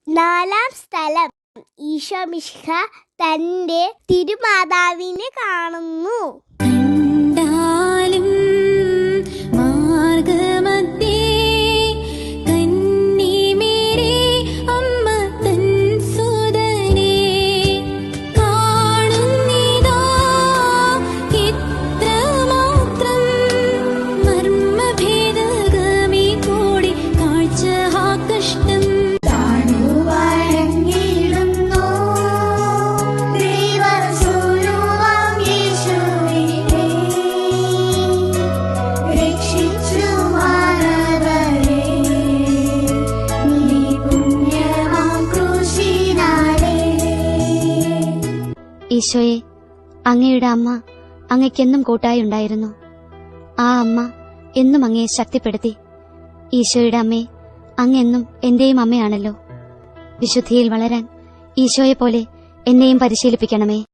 നാലാം സ്ഥലം, ഈശോ മിശിഹ തന്റെ തിരുമാതാവിനെ കാണുന്നു. ഈശോയെ, അങ്ങയുടെ അമ്മ അങ്ങയ്ക്കെന്നും കൂട്ടായി ഉണ്ടായിരുന്നു. ആ അമ്മ എന്നും അങ്ങയെ ശക്തിപ്പെടുത്തി. ഈശോയുടെ അമ്മേ, അങ്ങെന്നും എന്റെയും അമ്മയാണല്ലോ. വിശുദ്ധിയിൽ വളരാൻ ഈശോയെ പോലെ എന്നെയും പരിശീലിപ്പിക്കണമേ.